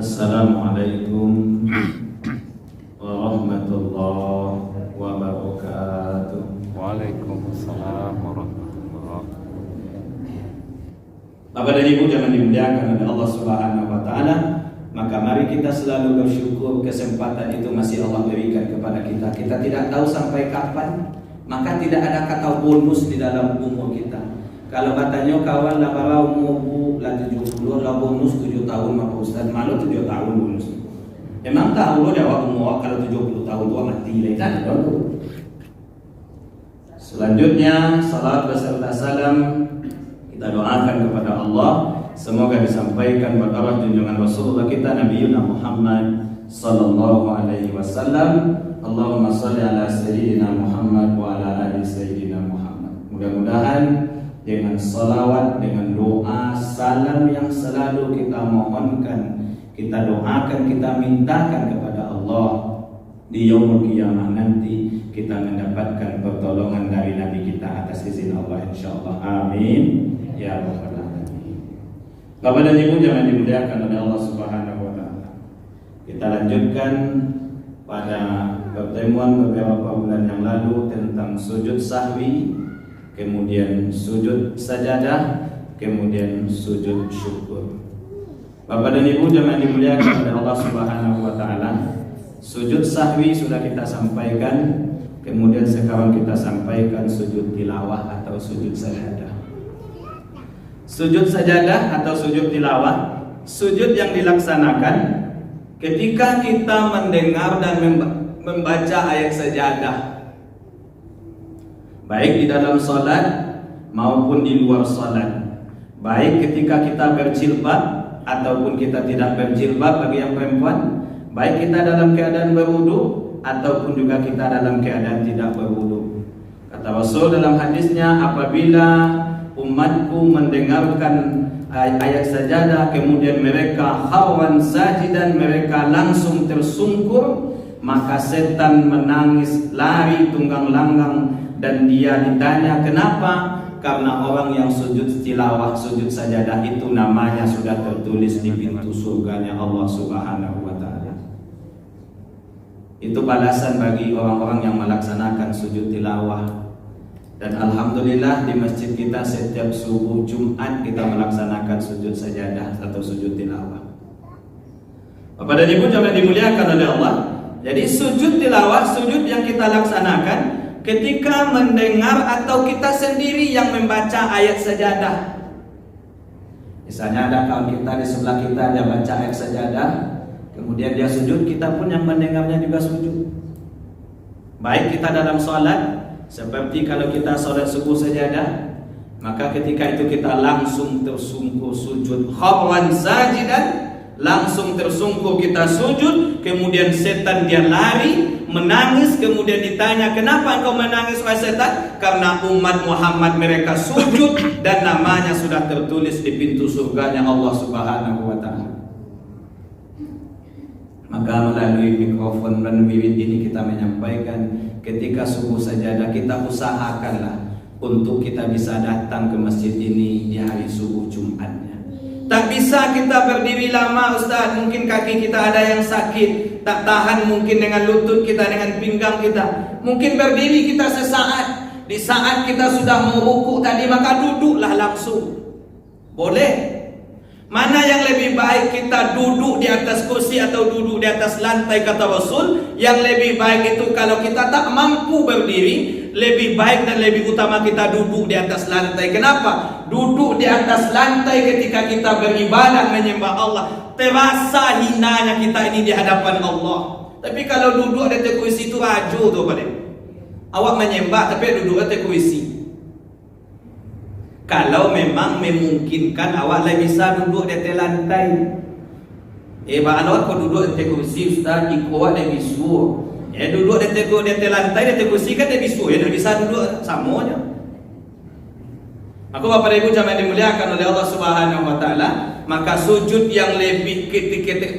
Assalamualaikum warahmatullahi wabarakatuh. Waalaikumsalam warahmatullahi. Bapak dan Ibu jangan dimuliakan oleh Allah Subhanahu wa taala, maka mari kita selalu bersyukur kesempatan itu masih Allah berikan kepada kita. Kita tidak tahu sampai kapan, maka tidak ada kata bonus di dalam umur kita. Kalau katanya kawan lah para umur lah 70 lah bonus 7 tahun maka Ustaz malu 7 tahun bonus. Emang tahu lo jawab umur kalau 70 tahun tua mati kan? Selanjutnya salat beserta salam kita doakan kepada Allah, semoga disampaikan berkah junjungan Rasulullah kita Nabi Muhammad sallallahu alaihi wasallam. Allahumma shalli ala sayyidina Muhammad wa ala ali sayyidina Muhammad. Mudah-mudahan dengan salawat, dengan doa, salam yang selalu kita mohonkan, kita doakan, kita mintakan kepada Allah, di yaumul qiyamah nanti kita mendapatkan pertolongan dari Nabi kita atas izin Allah insyaallah. Amin ya rabbal alamin. Bapak dan Ibu jangan dimuliakan oleh Allah Subhanahu wa taala. Kita lanjutkan pada pertemuan beberapa bulan yang lalu tentang sujud sahwi, kemudian sujud sajadah, kemudian sujud syukur. Bapak dan Ibu jangan dimuliakan oleh Allah Subhanahu wa taala. Sujud sahwi sudah kita sampaikan, kemudian sekarang kita sampaikan sujud tilawah atau sujud sajadah. Sujud sajadah atau sujud tilawah, sujud yang dilaksanakan ketika kita mendengar dan membaca ayat sajadah, baik di dalam salat maupun di luar salat, baik ketika kita berjilbab ataupun kita tidak berjilbab bagi yang perempuan, baik kita dalam keadaan berwudu ataupun juga kita dalam keadaan tidak berwudu. Kata Rasul dalam hadisnya, apabila umatku mendengarkan ayat sajadah kemudian mereka kharwan sajidan, mereka langsung tersungkur, maka setan menangis lari tunggang langgang. Dan dia ditanya kenapa? Karena orang yang sujud tilawah, sujud sajadah itu namanya sudah tertulis di pintu surganya Allah Subhanahu wa taala. Itu balasan bagi orang-orang yang melaksanakan sujud tilawah. Dan alhamdulillah di masjid kita setiap subuh Jumat kita melaksanakan sujud sajadah atau sujud tilawah. Bapak dan Ibu jangan dimuliakan oleh Allah. Jadi sujud tilawah, sujud yang kita laksanakan ketika mendengar atau kita sendiri yang membaca ayat sajadah. Misalnya ada kawan kita di sebelah kita, dia baca ayat sajadah, kemudian dia sujud, kita pun yang mendengarnya juga sujud. Baik kita dalam sholat, seperti kalau kita sholat subuh sajadah, maka ketika itu kita langsung tersungkur sujud kharwan sajidan, langsung tersungkur kita sujud, kemudian setan dia lari menangis, kemudian ditanya kenapa engkau menangis wahai setan? Karena umat Muhammad mereka sujud dan namanya sudah tertulis di pintu surganya Allah Subhanahu wa taala. Maka melalui mikrofon dan wirid ini kita menyampaikan, ketika subuh sajadah kita usahakanlah untuk kita bisa datang ke masjid ini di hari subuh Jumatnya. Tak bisa kita berdiri lama Ustaz, mungkin kaki kita ada yang sakit, tak tahan mungkin dengan lutut kita, dengan pinggang kita. Mungkin berdiri kita sesaat, di saat kita sudah mau rukuk tadi maka duduklah langsung. Boleh. Mana yang lebih baik, kita duduk di atas kursi atau duduk di atas lantai kata Rasul? Yang lebih baik itu kalau kita tak mampu berdiri, lebih baik dan lebih utama kita duduk di atas lantai. Kenapa? Duduk di atas lantai ketika kita beribadah menyembah Allah, terasa hinanya kita ini di hadapan Allah. Tapi kalau duduk di atas kursi itu raju tuh pada. Awak menyembah tapi duduk di atas kursi. Kalau memang memungkinkan awak lah bisa duduk di atas lantai. Bahan awak kau duduk di atas kursi Ustaz, ikut awak dah bisu. Duduk di atas lantai, di atas kursi kan dia bisu, dia bisa duduk samanya. Maka Bapak Ibu jangan dimuliakan oleh Allah Subhanahu wa taala, maka sujud yang lebih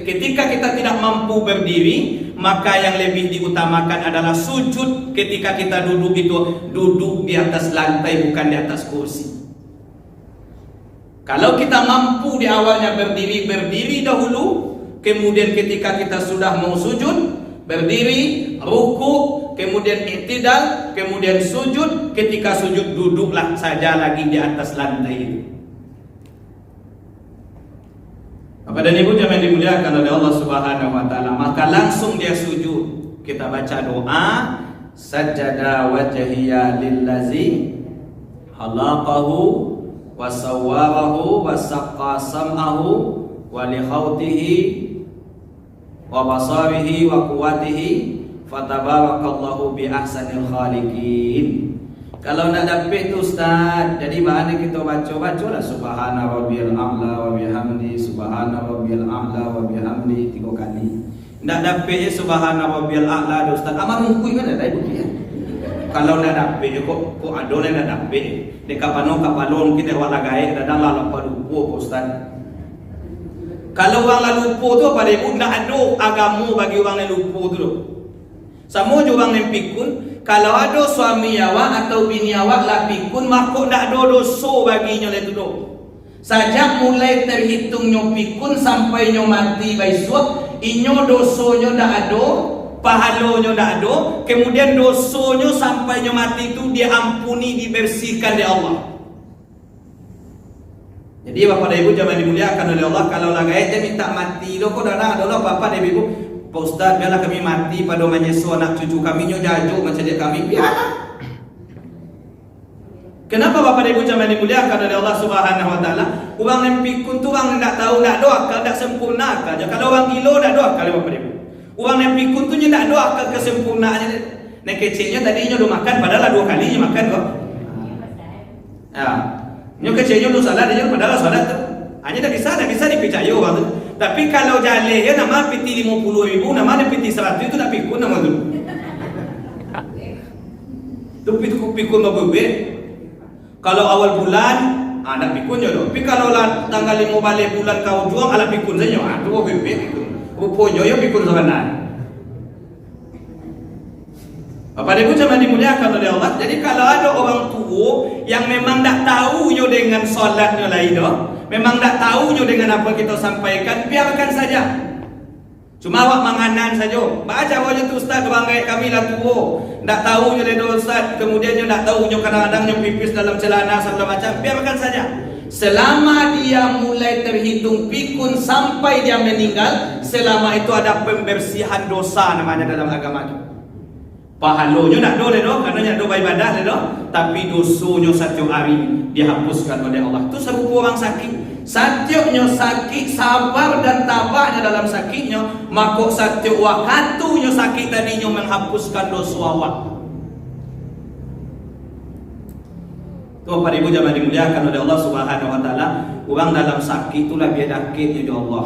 ketika kita tidak mampu berdiri, maka yang lebih diutamakan adalah sujud ketika kita duduk itu duduk di atas lantai bukan di atas kursi. Kalau kita mampu di awalnya berdiri dahulu, kemudian ketika kita sudah mau sujud, berdiri, ruku, kemudian i'tidal, kemudian sujud. Ketika sujud duduklah saja lagi di atas lantai itu. Bapak dan Ibu yang dimuliakan oleh Allah Subhanahu wa taala, maka langsung dia sujud. Kita baca doa, sajada wajhiya lillazi khalaqahu wa sawwarahu wa saqqa sam'ahu wa li khautihi wa basarihi wa quwwatihi fatabarakallahu bi ahsanil khaliqin. Kalau nak dapat tu Ustaz, jadi bahan kita baca-bacalah subhana rabbiyal a'la wa bihamdi, subhana rabbiyal a'la wa bihamdi 3 kali. Nak dapat subhana rabbiyal a'la Ustaz. Amal mungkui mana dah ibu dia. Kalau nak dapat kok ada nak dapat. Dekat panong kita wala gae dadang la lupa lupa Ustaz. Kalau orang la lupa tu apa dia pun nak ada agama bagi orang yang lupa tu. Sama juga orang yang pikun, kalau ada suami awak atau bini awak la pikun, maka tak ada dosa baginya le tu. Sajak mulai terhitungnya pikun sampai nyo mati besok, inyo dosonyo dak ada, pahalonyo dak ada, kemudian dosonyo sampai nyo mati itu diampuni, dibersihkan oleh Allah. Jadi Bapak dan Ibu jangan dimuliakan oleh Allah, kalau lagai dia minta mati, lo kok dah ada Bapak dan Ibu, Pak Ustaz, biarlah kami mati pada menyesu anak cucu kami nyo jajuk macam dia kami, biarlah. Kenapa Bapak dan Ibu jangan dimuliakan oleh Allah Subhanahu wa taala? Orang yang pikun tu orang tak tahu nak doa, tak sempurna aja. Kalau orang gilo tak doa kali Bapak dan Ibu. Orang yang pikun tu nya tak doa kesempurnaannya. Nek kecilnya tadinya do makan padahal 2 kali nya makan kok. Ya. Nyo kecilnya do salat dia padahal salat tu. Hanya tak bisa dipercaya orang tu. Tapi kalau jaleh ya nama piti 50.000, nama dia piti 100 itu tak pikun nama tu. Tu pikun berapa? Kalau awal bulan, ada pikun je doh. Tapi kalau tanggal 5 balik bulan kau juang, ala pikun saja. Tu berapa pikun? Rupanya ya pikun sebenar. Bapak Ibu jangan dimuliakan oleh Allah. Jadi kalau ada orang tua yang memang tak tahu yo dengan solatnya lain doh, memang tak tahu yo dengan apa kita sampaikan, biarkan saja. Cuma awak manganan saja. Baca wajah tu Ustaz banggai kami lah tua. Tak tahu nyo le Ustaz, kemudian nyo tak tahu nyo kadang-kadang nyo pipis dalam celana segala macam, biarkan saja. Selama dia mulai terhitung pikun sampai dia meninggal, selama itu ada pembersihan dosa namanya dalam agama itu. Pahalonyo nak do le do, karena do ibadah le do, tapi dosonyo satu hari dihapuskan oleh Allah. Tu serupa orang sakit. Satiuknya sakit, sabar dan tabahnya dalam sakitnya, maka satiuk wakatunya sakit tadinya menghapuskan dosa awak. Tuhan Ibu jangan dimuliakan oleh Allah Subhanahu wa taala. Orang dalam sakit itulah biar dakitnya di Allah.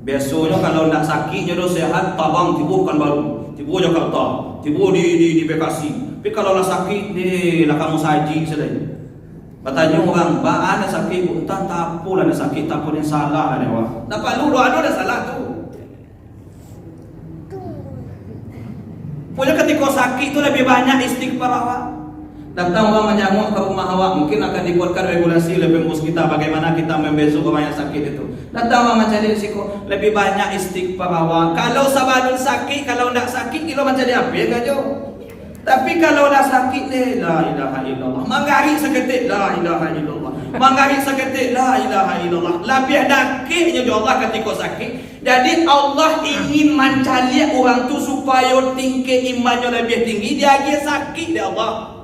Biasanya kalau nak sakitnya do sehat, tabang tibukan baru. Tibu je kata, tibu di Bekasi. Tapi kalau lah sakit ni lah kamu saji sedai. Katanya orang, baan ada sakit pun tak apalah ada sakit, tak pun yang salah ada awak. Tak perlu doa ada salah tu. Punya ketika sakit tu lebih banyak istighfar awak. Datang orang menyamuk ke rumah awak, mungkin akan dibuatkan regulasi oleh pembos kita bagaimana kita membesuk orang yang sakit itu. Datang orang mencari risiko, lebih banyak istighfar awak. Kalau sabarun sakit, kalau tidak sakit, kita mencari apa ya gajo. Tapi kalau dah sakit ni, la ilaha illallah. Mangari seketik, la ilaha illallah. Mangari seketik, la ilaha illallah. Lebih dakiknya Allah ketika sakit. Jadi Allah ingin mencari orang tu supaya tingkat imannya lebih tinggi. Dia lagi sakit dia Allah.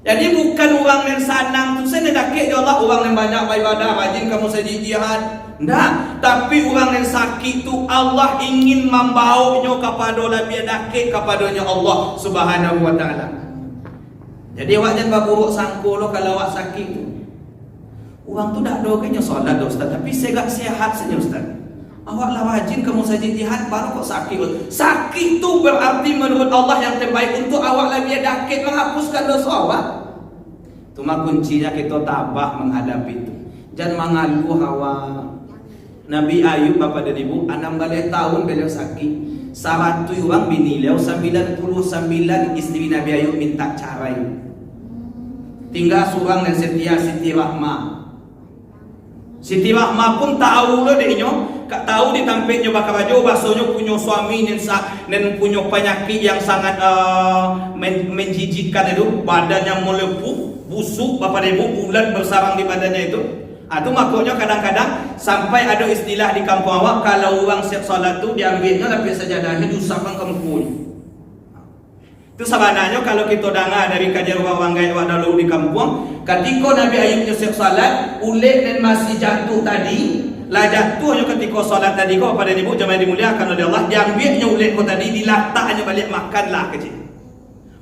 Jadi bukan orang yang sanang tu saya dakik dia Allah, orang yang banyak ibadah, rajin kamu saja jihad. Tidak, tapi orang yang sakit tu Allah ingin membawanya kepada lebih dakik kepadanya Allah Subhanahu wa taala. Jadi awak jangan buruk sangka lo kalau awak sakit tu. Orang tu tak doanya solat Ustaz, tapi sehat saja Ustaz. Awak lah rajin kamu saja jihad baru kok sakit. Sakit tu berarti menurut Allah yang terbaik untuk awak lebih dakik menghapuskan dosa awak. Cuma kuncinya kita tabah menghadapi itu. Jangan mengaluh awak. Nabi Ayub Bapak dan Ibu 16 tahun beliau sakit. 100 orang bini beliau, 99 istri Nabi Ayub minta cerai. Tinggal seorang yang setia Siti Rahmah. Siti Rahmah pun tahu lo deh kak tahu ditampilnya bakal baju basonya punya suami dan punya penyakit yang sangat menjijikkan itu, badannya melepuh, busuk, bapak ibu ulat bersarang di badannya itu. Itu makanya kadang-kadang sampai ada istilah di kampung awak, kalau orang siap salat tu diambilnya lapis sajadahnya diusapkan ke mukunya. Itu sebenarnya kalau kita dengar dari kajian orang gaya dahulu di kampung, ketika Nabi Ayub siap salat, ulet dan masih jatuh tadi, lah jatuhnya ketika salat tadi kau pada ibu jemaah dimuliakan oleh Allah, diambilnya ulet kau tadi, diletaknya balik makanlah kecil.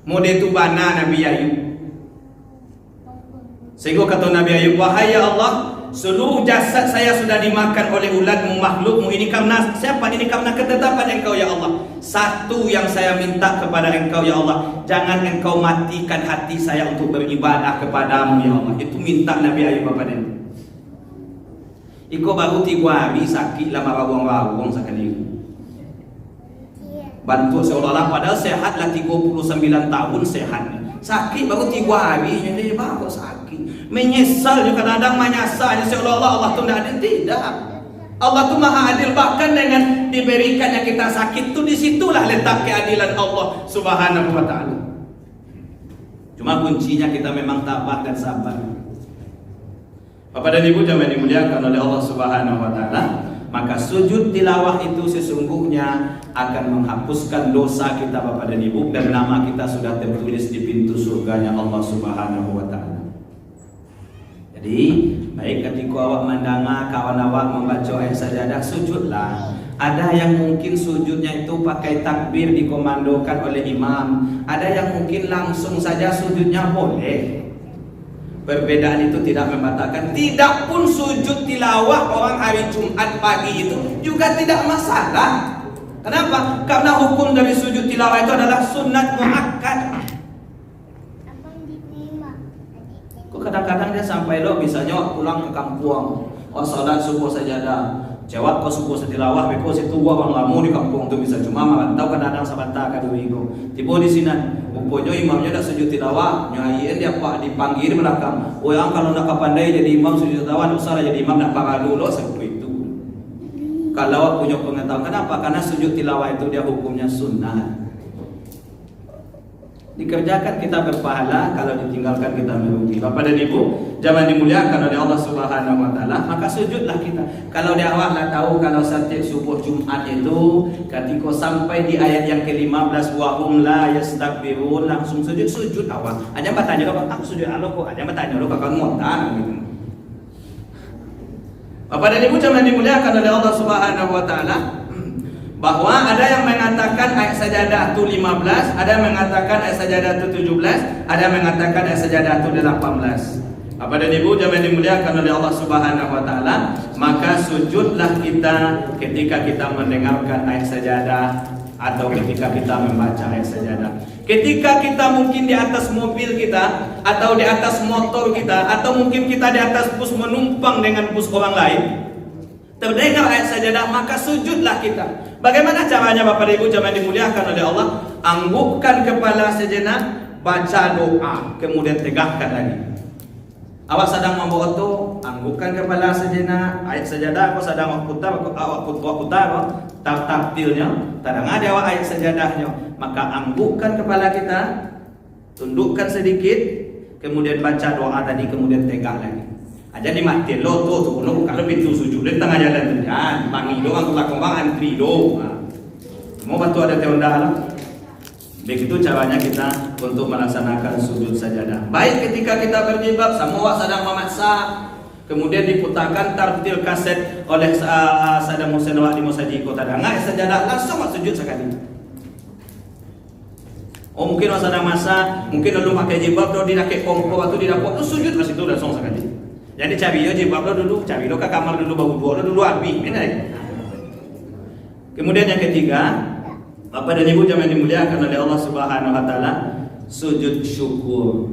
Model itu bana Nabi Ayub. Sehingga kata Nabi Ayub, wahai ya Allah, seluruh jasad saya sudah dimakan oleh ulatmu, makhlukmu ini karena siapa? Ini karena ketetapan engkau ya Allah. Satu yang saya minta kepada engkau ya Allah, jangan engkau matikan hati saya untuk beribadah kepadamu ya Allah. Itu minta Nabi Ayub kepada dia. Iko baru 3 hari sakit lama rawang-rawang sekali. Bantu seolah-olah padahal sehat lah 39 tahun sehat. Sakit baru 3 hari jadi baru sakit. Menyesal juga kadang-kadang menyesal seolah-olah Allah tu tidak adil. Tidak. Allah tu maha adil, bahkan dengan diberikannya kita sakit tu disitulah letak keadilan Allah Subhanahu wa ta'ala. Cuma kuncinya kita memang tabah dan sabar. Bapak dan Ibu jemaah dimuliakan oleh Allah Subhanahu wa ta'ala, maka sujud tilawah itu sesungguhnya akan menghapuskan dosa kita Bapak dan Ibu, dan nama kita sudah tertulis di pintu surganya Allah Subhanahu wa ta'ala. Jadi baik ketika awak mendengar kawan awak membaca ayat sajadah, sujudlah. Ada yang mungkin sujudnya itu pakai takbir dikomandokan oleh imam, ada yang mungkin langsung saja sujudnya boleh. Perbedaan itu tidak membatalkan. Tidak pun sujud tilawah orang hari Jumat pagi itu juga tidak masalah. Kenapa? Karena hukum dari sujud tilawah itu adalah sunat muakkad. Kok kadang-kadang dia sampai lo bisanya pulang ke kampung, oh salat subuh sajadah, jawab kau subuh tilawah, beko situ gua bang lamu di kampung tu bisa cuma merantau kadang-kadang sabanta kaduigo. Tiba di sini, rupanya imamnya dah sujud tilawah, nyayin dia pak dipanggil belakang. Oh yang kalau nak pandai jadi imam sujud tilawah, usah jadi imam nak paradu lo seperti itu. Kalau punya pengetahuan, kenapa? Karena sujud tilawah itu dia hukumnya sunnah. Dikerjakan kita berpahala, kalau ditinggalkan kita merugi. Bapak dan Ibu, jangan dimuliakan oleh Allah Subhanahu wa ta'ala, maka sujudlah kita. Kalau di awal lah tahu kalau setiap subuh Jumat itu ketika sampai di ayat yang ke-15 wa hum la yastakbirun, langsung sujud awal. Aja bertanya kok aku sujud Allah kok, aja bertanya lo kakak ngotan gitu. Bapak dan Ibu jangan dimuliakan oleh Allah Subhanahu wa ta'ala, bahwa ada yang mengatakan ayat sajadah itu 15, ada yang mengatakan ayat sajadah itu 17, ada yang mengatakan ayat sajadah itu 18. Bapak dan Ibu jangan dimuliakan oleh Allah Subhanahu wa ta'ala, maka sujudlah kita ketika kita mendengarkan ayat sajadah atau ketika kita membaca ayat sajadah. Ketika kita mungkin di atas mobil kita atau di atas motor kita atau mungkin kita di atas bus menumpang dengan bus orang lain, terdengar ayat sajadah, maka sujudlah kita. Bagaimana caranya Bapak Ibu jemaah dimuliakan oleh Allah? Anggukkan kepala sejenak, baca doa, kemudian tegakkan lagi. Awak sedang membawa tu, anggukkan kepala sejenak, ayat sajadah, awak sedang putar, tartilnya, tak ada awak ayat sajadahnya, maka anggukkan kepala kita, tundukkan sedikit, kemudian baca doa tadi, kemudian tegak lagi. Aja di mati lo tu no kalau pintu sujud di tengah jalan tu kan bangi do ang kembang antri do. Mau bantu ada teonda lah. Begitu caranya kita untuk melaksanakan sujud sajadah. Baik ketika kita berjilbab, semua sedang memaksa, kemudian diputarkan tartil kaset oleh Saddam Hussein di Musaji Kota Dangai sajadah langsung sujud sekali. Oh mungkin sedang masa, mungkin lalu pakai jilbab do dinakai kompor atau didapur tu sujud masih tu langsung sekali. Jadi cabi yo jilbab lo dulu, cabi lo ke kamar dulu baru dua lo dulu habis, benar. Kemudian yang ketiga, Bapak dan Ibu jangan dimuliakan oleh Allah Subhanahu wa ta'ala, sujud syukur,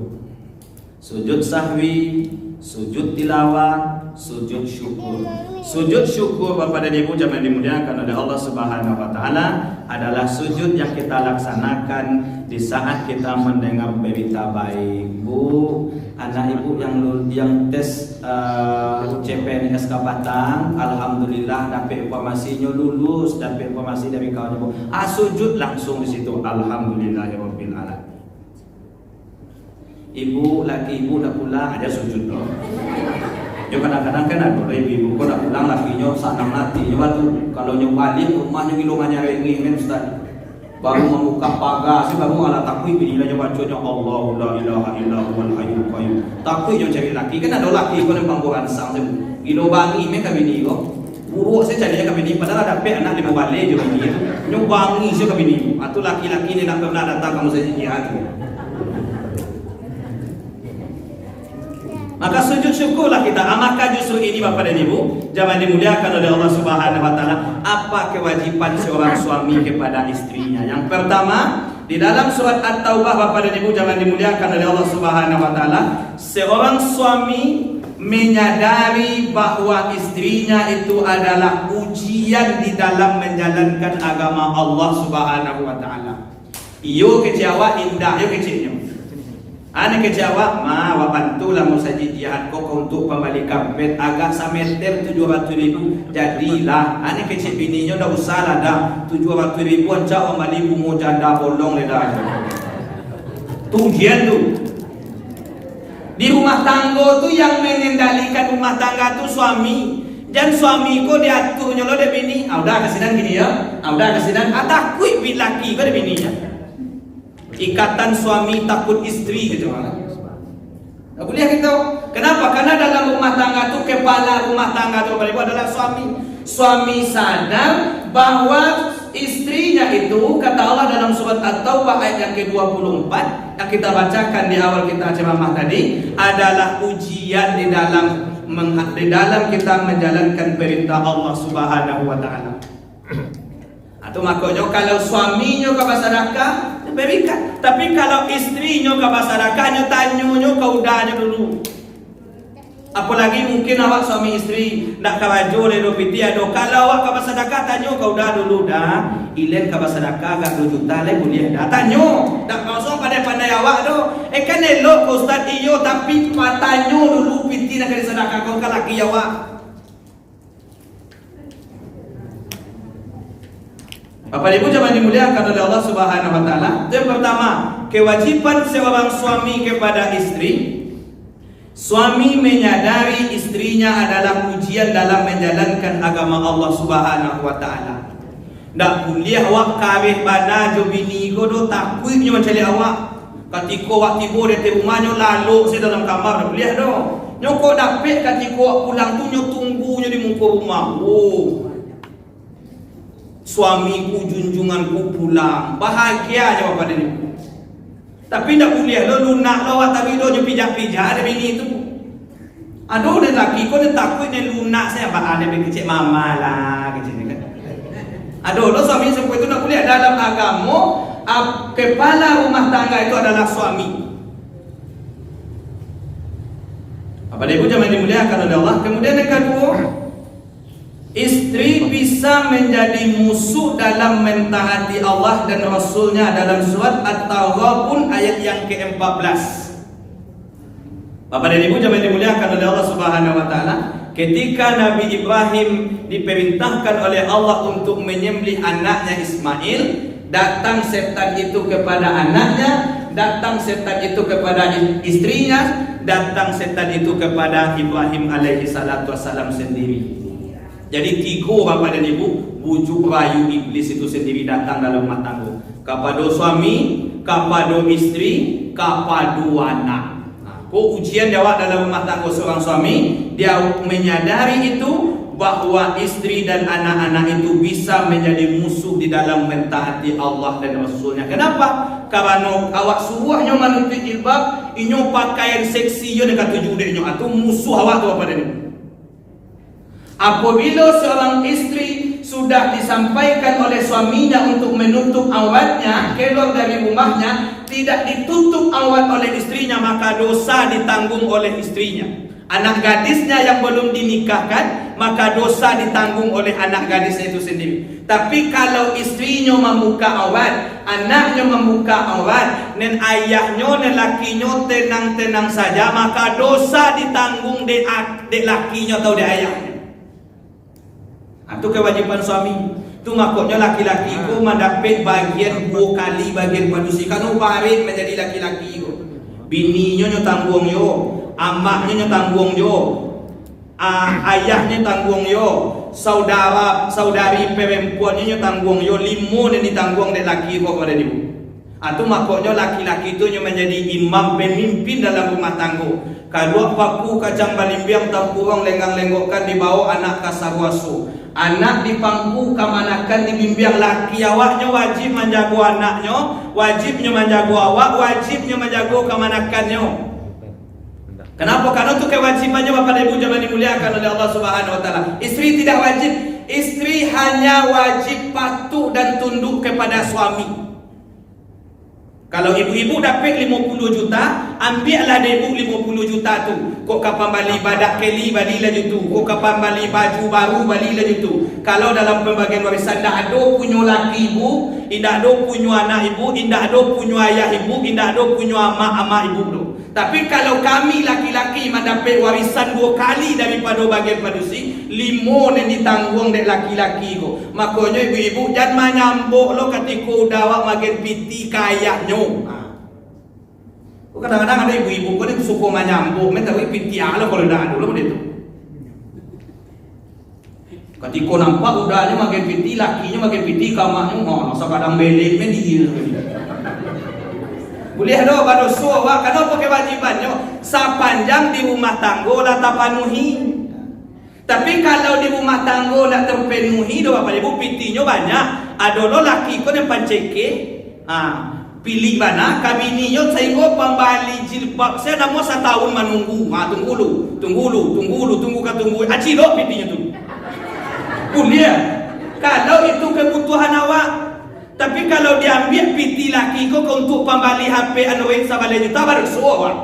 sujud sahwi, sujud tilawah, sujud syukur. Sujud syukur Bapak dan Ibu jamaah dimuliakan oleh Allah Subhanahu wa taala adalah sujud yang kita laksanakan di saat kita mendengar berita baik. Bu, anak ibu yang tes CPNS Kapatang, alhamdulillah dapat informasinya lulus, dapat informasi dari kawannya Bu. Sujud langsung di situ, alhamdulillahirabbil alamin. Ibu, laki ibu dah pulang aja sujud loh. Ya kadang-kadang kan ada ibu kok dah pulang lakinya sanang mati. Coba tuh kalau balik rumahnya gilungannya rengi kan Ustaz. Baru membuka pagar, baru malah takui bila nyoba bacanya Allahu la ilaha illa huwal hayyul qayyum. Takui yo cari laki kan ada laki ko nang panggoran sang gilo bangi me ka bini ko. Buruk saya carinya ka bini padahal ada pe anak lima balik je bini itu. Nyobangi saya ka bini. Atu laki-laki ni nak pernah datang kamu saya jihad. Maka sujud syukurlah kita. Maka justru ini Bapak dan Ibu jangan dimuliakan oleh Allah Subhanahu wa taala. Apa kewajiban seorang suami kepada istrinya? Yang pertama, di dalam surat At-Taubah Bapak dan Ibu jangan dimuliakan oleh Allah Subhanahu wa taala, seorang suami menyadari bahwa istrinya itu adalah ujian di dalam menjalankan agama Allah Subhanahu wa taala. Iyo kecewa indah, iyo kecilnya. Ane kecewa, wa bantulah musajid jihad kok untuk pembalik karpet agak sameter 700.000 jadilah. Ane kecil bininya dah usah lah dah 700.000 aja pembalik bungo janda bolong le dah. Tujuan tu. Di rumah tangga tu yang mengendalikan rumah tangga tu suami. Dan suami ko diaturnya lo de bini. Udah kasidan gini ya. Udah kasidan takut laki ko de bininya. Ikatan suami takut istri gitu kan. Nah, boleh kita. Kenapa? Karena dalam rumah tangga itu kepala rumah tangga itu adalah suami. Suami sadar bahwa istrinya itu kata Allah dalam surat At-Taubah ayat yang ke-24 yang kita bacakan di awal kita ceramah tadi adalah ujian di dalam kita menjalankan perintah Allah Subhanahu wa taala. Atau makanya kalau suaminya ke masyarakat berikan, tapi kalau istrinya ke masyarakatnya tanyanya kau udahnya dulu. Apalagi mungkin awak suami istri nak kawajo le do piti ado kalau awak ke masyarakat tanya kau udah dulu dah ilen ke masyarakat agak 2 juta le boleh dah tanyo dak langsung pandai-pandai awak do kan elok ustaz iyo tapi tanyo dulu piti nak ke sedekah kau kan laki awak. Bapak Ibu jangan dimuliakan oleh Allah Subhanahu wa taala. Yang pertama, kewajiban seorang suami kepada istri. Suami menyadari istrinya adalah ujian dalam menjalankan agama Allah Subhanahu wa taala. Ndak boleh awak kawin bana jo bini ko do takutnya mencari awak. Ketika awak tiba di rumahnya lalu saya dalam kamar dak boleh do. Nyoko dapat ketika awak pulang tu nyo tunggunya di muka rumah. Oh. Suamiku junjunganku pulang bahagia aja Bapak dan Ibu. Tapi tak boleh lo lunak lo tapi do pijak-pijak ada bini itu. Aduh dia laki kau dia takut dia lunak saya apa ada bini kecil mama lah kecil kan. Aduh lo suami seperti itu tak boleh dalam agama kepala rumah tangga itu adalah suami. Bapak dan Ibu jangan dimuliakan oleh Allah. Kemudian yang kedua, istri bisa menjadi musuh dalam mentaati Allah dan Rasulnya dalam surat At-Taghabun ayat yang ke-14. Bapak dan Ibu jangan dimuliakan oleh Allah Subhanahu wa taala, ketika Nabi Ibrahim diperintahkan oleh Allah untuk menyembelih anaknya Ismail, datang setan itu kepada anaknya, datang setan itu kepada istrinya, datang setan itu kepada Ibrahim alaihi salatu wassalam sendiri. Jadi 3 Bapak dan Ibu bujuk rayu iblis itu sendiri datang dalam rumah tangga. Kepada suami, kepada istri, kepada anak. Kok ujian jawab dalam rumah tangga seorang suami, dia menyadari itu bahwa istri dan anak-anak itu bisa menjadi musuh di dalam mentaati Allah dan Rasulnya. Kenapa? Karena awak suruhnya menutup jilbab, inyo pakaian seksi yo dekat tujuh deknya atau musuh awak tu apa dan Ibu. Apabila seorang istri sudah disampaikan oleh suaminya untuk menutup auratnya, keluar dari rumahnya tidak ditutup aurat oleh istrinya, maka dosa ditanggung oleh istrinya. Anak gadisnya yang belum dinikahkan, maka dosa ditanggung oleh anak gadisnya itu sendiri. Tapi kalau istrinya membuka aurat, anaknya membuka aurat, dan ayahnya dan lakinya tenang-tenang saja, maka dosa ditanggung dek lakinya atau dek ayahnya. Itu kewajiban suami. Itu makanya laki-laki itu mendapat bagian 2 kali bagian padusi. Kan uparit menjadi laki-laki itu. Bininya tanggung yo, amaknya tanggung yo, ayahnya tanggung yo, saudari perempuannya tanggung yo, 5 yang ditanggung dari laki kok pada ibu. Atau makanya laki-laki itu menjadi imam pemimpin dalam rumah tangga. Kalau paku kacang balimbiang tampurong lenggang-lenggokkan dibawa anak kasarwasu. Anak dipangku kamanakan dibimbing laki awaknya wajib menjaga anaknya, wajibnya menjaga awak, wajibnya menjaga kamanakannya. Kenapa? Karena itu kewajibannya Bapak dan Ibu jemaah dimuliakan oleh Allah Subhanahu wa taala. Istri tidak wajib, istri hanya wajib patuh dan tunduk kepada suami. Kalau ibu-ibu dapat 50 juta, ambillah dari ibu 50 juta tu. Kok kapan bali badak keli bali lah tu. Kok kapan bali baju baru bali lah tu. Kalau dalam pembagian warisan dah ada punya laki ibu, indah ada punya anak ibu, indah ada punya ayah ibu, indah ada punya ama ibu tu. Tapi kalau kami laki-laki mendapat warisan 2 kali daripada bagian padusi, 5 yang ditanggung dari laki-laki tu. Makanya ibu-ibu jangan menyambuk lo ketika udah awak makin piti kayaknya. Kadang-kadang ada ibu-ibu kau ni suka menyambuk, minta piti ala kalau dah dulu begitu. Ketika nampak udahnya makin piti, lakinya makin piti, kamarnya masa kadang belik mendi. Boleh doh pada suara, kenapa kewajibannya? Sepanjang di rumah tangga lah tak penuhi. Tapi kalau di rumah tangga lah terpenuhi, doh Bapak Ibu pitinya banyak. Ada lo laki kau yang panceke, pilih mana kabininya sehingga pembali jilbab saya nama 1 tahun menunggu. Tunggu. Aci lo pitinya tu. Boleh. Kalau itu kebutuhan awak. Tapi kalau diambil piti laki kau untuk pembali HP Android 1 juta baru suara.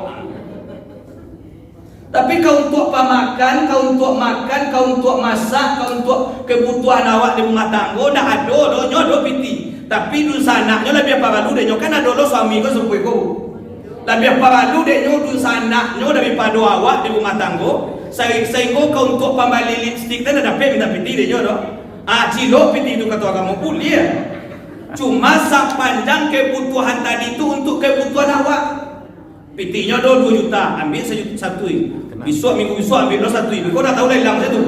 Tapi kau untuk pemakan, kau untuk makan, kau untuk masak, kau untuk kebutuhan awak di rumah tangga dah ada nyodo piti. Tapi dulu sanaknya lebih apa balu deh kan ada lo suami kau supaya kau. Lebih apa balu deh dulu sanaknya daripada awak di rumah tangga. Sehingga kau untuk pembali lipstick dan ada minta piti deh nyodo. Cilo piti itu kata kamu boleh. Cuma sepanjang kebutuhan tadi itu untuk kebutuhan awak. Pitinya 2 juta, ambil 1 juta. Besok minggu besok ambil 1 juta. Kau dah tahu lah hilang satu.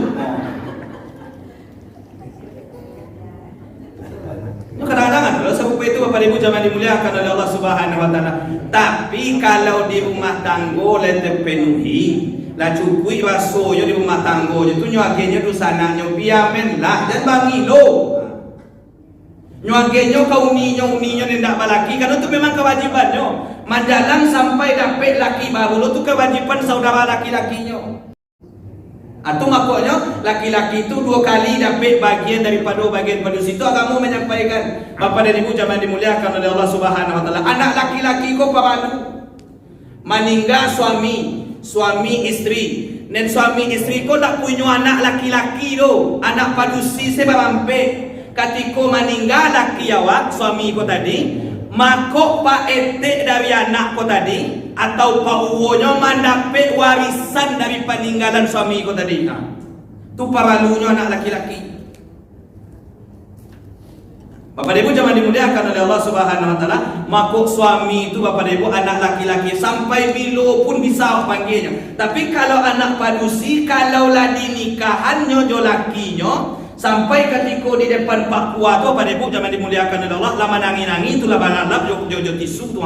Kadang-kadang adalah sebab itu Bapak Ibu jemaah dimuliakan oleh Allah Subhanahu wa taala. Tapi kalau di rumah tangga le terpenuhi, lah cukui rasonya di rumah tangga itu nyuagenya tu sananya biamen lah dan bangi lo. Nyuagenya kau uninya nendak balaki karena itu memang kewajibannya. Mandalang sampai dapat laki baru lo tu kewajiban saudara laki-lakinya. Atau makanya laki-laki itu 2 kali dapat bagian daripada bagian padusi. Itu agama menyampaikan Bapak dan Ibu jemaah dimuliakan oleh Allah Subhanahu wa taala. Anak laki-laki kau pabalu meninggal suami istri. Dan suami istri kau tak punya anak laki-laki do, anak padusi sebabampe. Ketika meninggal laki awak suami kau tadi, maka pak etek dari anak kau tadi atau pak uwonya mendapat warisan dari peninggalan suami kau tadi. Itu paralunya anak laki-laki. Bapak dan Ibu jemaah dimuliakan oleh Allah Subhanahu wa taala, maka suami itu Bapak dan Ibu anak laki-laki sampai bila pun bisa panggilnya. Tapi kalau anak padusi, kalau lah dinikahannya jo lakinya sampai ketika di depan pak kuat tu Bapak dan Ibu jemaah dimuliakan oleh Allah, lama nangis-nangis itulah balap jo tisu tu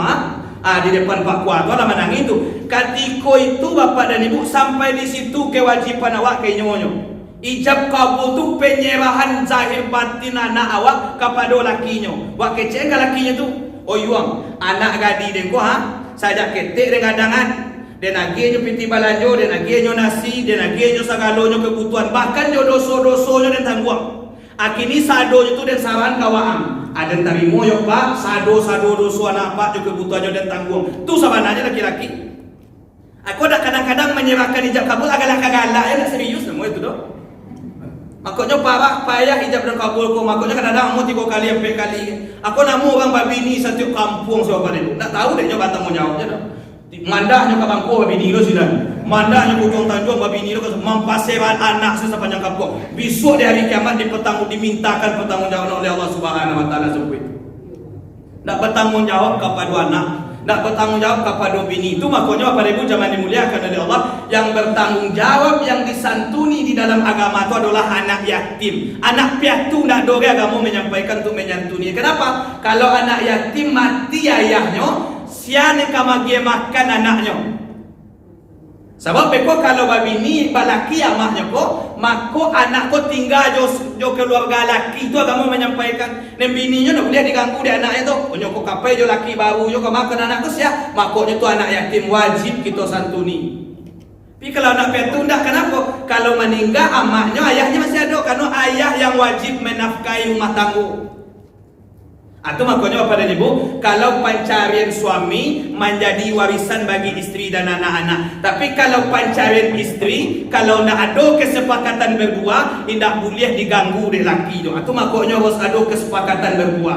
di depan pak kuat tu lama nangis tu. Ketika itu Bapak dan Ibu sampai di situ kewajiban awak kayaknya. Ijab kabul tu penyerahan zahir batin anak awak kepada lakinya. Wak kecil ke lakinya tu? Oh yuang, anak gadi dengko sajak ketek dengan dangan. Dan akhirnya piti balanjo, dan akhirnya nasi, dan akhirnya segalanya kebutuhan. Bahkan jo doso-dosonya dan tangguang. Akhirnya sadonya tu dan saran kawaan. Ada tarimo yo pak, sado doso anak pak jo kebutuhannya dan tangguang. Tu sebenarnya laki-laki. Aku dah kadang-kadang menyerahkan hijab kabul agak-agak galak ya, nak serius semua itu doh. Makanya parah payah hijab dan kabul ko. Makanya kadang-kadang mau 3 kali 4 kali. Aku nak orang babini setiap kampung siapa dia. Tak tahu dia nyoba tanggung jawabnya dah. Mandahnya ke bangku babini lo sudah. Mandahnya Ujung Tanjung babini lo mempaseran anak sepanjang kampung. Besok di hari kiamat dimintakan pertanggungjawaban oleh Allah Subhanahu wa taala seperti itu. Nak bertanggung jawab kepada anak, nak bertanggung jawab kepada bini. Itu makanya Bapak Ibu jangan dimuliakan oleh Allah. Yang bertanggung jawab, yang disantuni di dalam agama itu adalah anak yatim. Anak piatu nak dore agama menyampaikan untuk menyantuni. Kenapa? Kalau anak yatim mati ayahnya, siapa yang makan anaknya? Sebab beko kalau babini balaki amahnya ko, mako anak ko tinggal jo keluarga laki itu agama menyampaikan. Nem bininya nak boleh diganggu di anaknya tu. Onyo ko kapai jo laki baru jo makan anak ko sia, makonya tu anak yatim wajib kita santuni. Tapi kalau anak piatu ndak, kenapa? Kalau meninggal amahnya, ayahnya masih ada, karena ayah yang wajib menafkahi rumah tangga. Atau makanya Bapak dan Ibu, kalau pencarian suami menjadi warisan bagi istri dan anak-anak. Tapi kalau pencarian istri, kalau tidak ada kesepakatan berdua, tidak boleh diganggu oleh laki itu. Atau makanya harus ada kesepakatan berdua.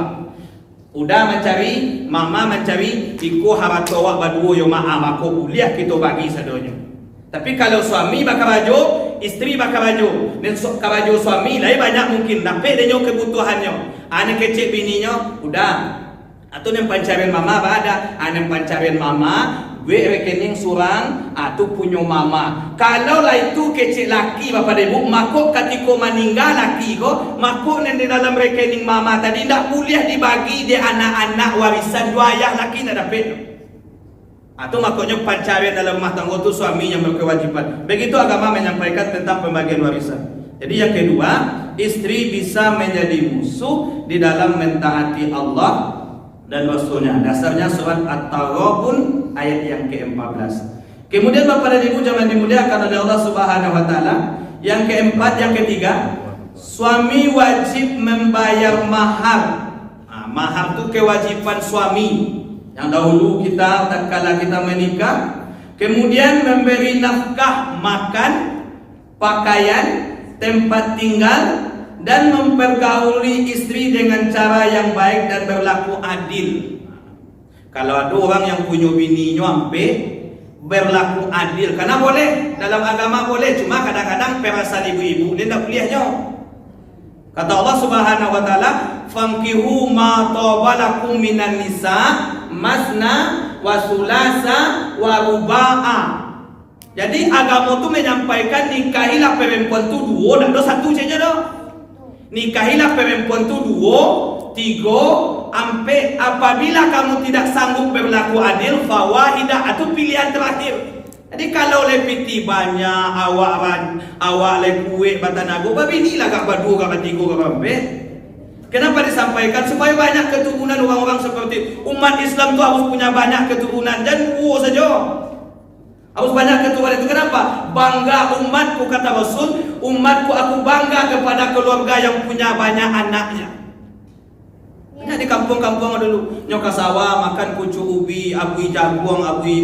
Udah mencari, mama mencari, iko harap awak berdua yo maaf, aku boleh kita bagi sadonya. Tapi kalau suami bakal baju, istri bakal baju, dan baju suami lain banyak mungkin, tapi dia kebutuhannya. Anak kecil bininya udah, atau yang pencarian mama ada, anak pencarian mama, gue rekening surang, atau punya mama. Kalau lah itu kecil laki Bapak Ibu, mako ketika meninggal laki ko, mako yang di dalam rekening mama tadi tidak boleh dibagi di anak-anak warisan dua ayah laki tidak dapat. Atau makanya pencarian dalam rumah tangga itu suami yang berkewajiban. Begitu agama menyampaikan tentang pembagian warisan. Jadi yang kedua, istri bisa menjadi musuh di dalam mentaati Allah dan Rasulnya. Dasarnya surat At-Taghabun ayat yang ke-14. Kemudian Bapak dan Ibu jangan dimuliakan oleh Allah Subhanahu wa taala. Yang keempat, yang ketiga, suami wajib membayar mahar. Mahar itu kewajiban suami. Yang dahulu kita tatkala kita menikah, kemudian memberi nafkah makan, pakaian, tempat tinggal, dan mempergauli istri dengan cara yang baik dan berlaku adil. Kalau ada orang yang punya bininya sampai berlaku adil, karena boleh dalam agama boleh, cuma kadang-kadang perasaan ibu-ibu dia tidak bolehnya. Kata Allah Subhanahu wa taala, "Fankihu ma tawalakum minan nisa masna wa sulasa wa ruba'a." Jadi agama itu menyampaikan nikahilah perempuan itu 2, tidak ada 1 saja dah. Nikahilah perempuan itu 2, 3, sampai apabila kamu tidak sanggup berlaku adil, fawahidah, atau pilihan terakhir. Jadi kalau lepiti banyak awak le kue batanago, babi inilah gak berdua, gak bertiga, gak berempat. Kenapa disampaikan? Supaya banyak keturunan orang-orang seperti umat Islam itu harus punya banyak keturunan, dan saja. Harus banyak keturunan itu kenapa? Bangga umatku, kata Rasul, umatku aku bangga kepada keluarga yang punya banyak anaknya. Hanya di kampung-kampung dulu, nyoka sawah makan kucu ubi, abui jaguang, abui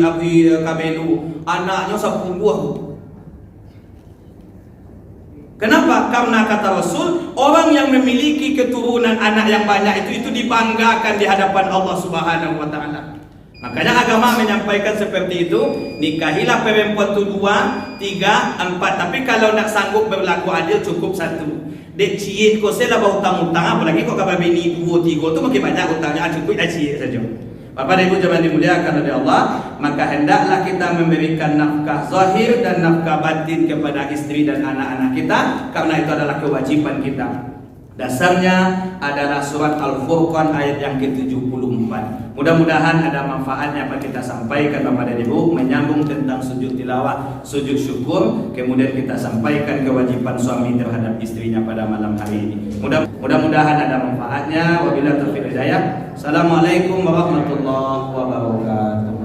kabelu, anaknya 10. Kenapa? Karena kata Rasul, orang yang memiliki keturunan anak yang banyak itu dibanggakan di hadapan Allah Subhanahu wa taala. Makanya agama menyampaikan seperti itu, nikahilah perempuan itu 2, 3, 4. Tapi kalau nak sanggup berlaku adil cukup 1. Dek cie ko sela ba utang-utang, apalagi kok kabar bini 2, 3 tu makin banyak utangnya, cukup dah cie saja. Bapak dan Ibu jangan dimuliakan oleh Allah, maka hendaklah kita memberikan nafkah zahir dan nafkah batin kepada istri dan anak-anak kita, karena itu adalah kewajiban kita. Dasarnya adalah surat Al-Furqan ayat yang ke-74. Mudah-mudahan ada manfaatnya apa kita sampaikan Bapak dan Ibu, menyambung tentang sujud tilawah, sujud syukur, kemudian kita sampaikan kewajiban suami terhadap istrinya pada malam hari ini. Mudah-mudahan ada manfaatnya. Wabillahi taufiq hidayah. Assalamualaikum warahmatullahi wabarakatuh.